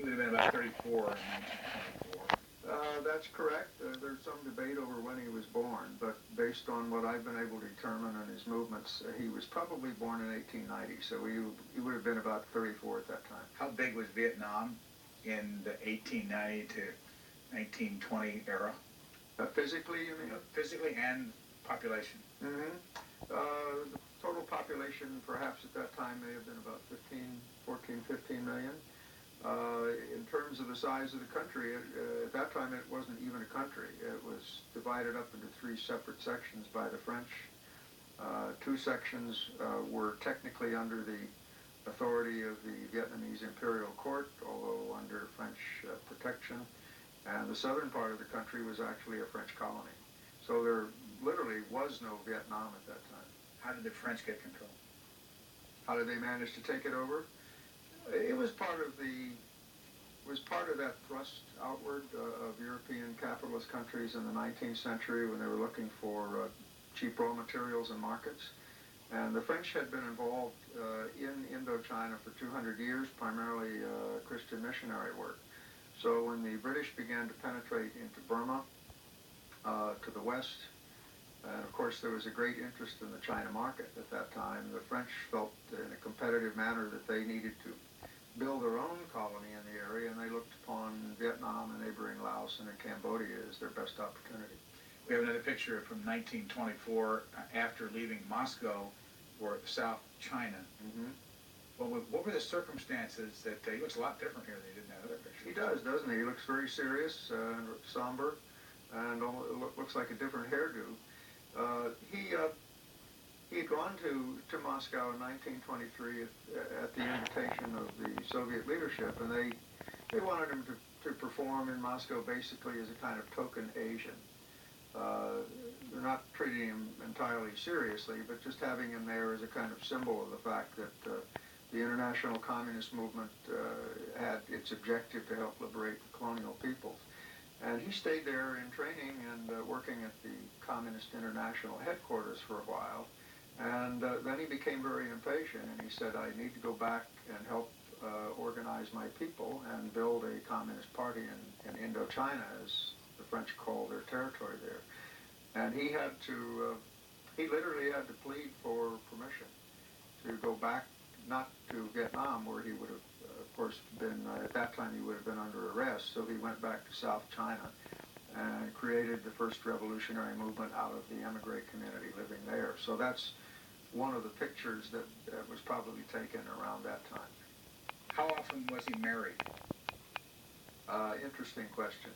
He would have been about 34 in 1924. That's correct. There's some debate over when he was born, but based on what I've been able to determine on his movements, he was probably born in 1890, so he would have been about 34 at that time. How big was Vietnam in the 1890 to 1920 era? Physically, you mean? Physically and population. Mm-hmm. The total population perhaps at that time may have been about 15 million. In terms of the size of the country, at that time it wasn't even a country. It was divided up into three separate sections by the French. Two sections were technically under the authority of the Vietnamese imperial court, although under French protection. And the southern part of the country was actually a French colony. So there literally was no Vietnam at that time. How did the French get control? How did they manage to take it over? It was part of that thrust outward of European capitalist countries in the 19th century when they were looking for cheap raw materials and markets. And the French had been involved in Indochina for 200 years, primarily Christian missionary work. So when the British began to penetrate into Burma, to the west, and of course there was a great interest in the China market at that time, the French felt in a competitive manner that they needed to build their own colony in the area, and they looked upon Vietnam and neighboring Laos and Cambodia as their best opportunity. We have another picture from 1924 after leaving Moscow for South China. Mm-hmm. What were the circumstances that he looks a lot different here than he did in that other picture? He does, doesn't he? He looks very serious and somber, and looks like a different hairdo. He had gone to Moscow in 1923 at the invitation of the Soviet leadership, and they wanted him to perform in Moscow basically as a kind of token Asian. They're not treating him entirely seriously, but just having him there as a kind of symbol of the fact that the international communist movement had its objective to help liberate the colonial peoples. And he stayed there in training and working at the Communist International headquarters for a while. And then he became very impatient, and he said, I need to go back and help organize my people and build a communist party in Indochina, as the French called their territory there. And he literally had to plead for permission to go back, not to Vietnam, where he would have, of course, been, at that time he would have been under arrest. So he went back to South China and created the first revolutionary movement out of the emigre community living there. So that's one of the pictures that was probably taken around that time. How often was he married? Interesting question.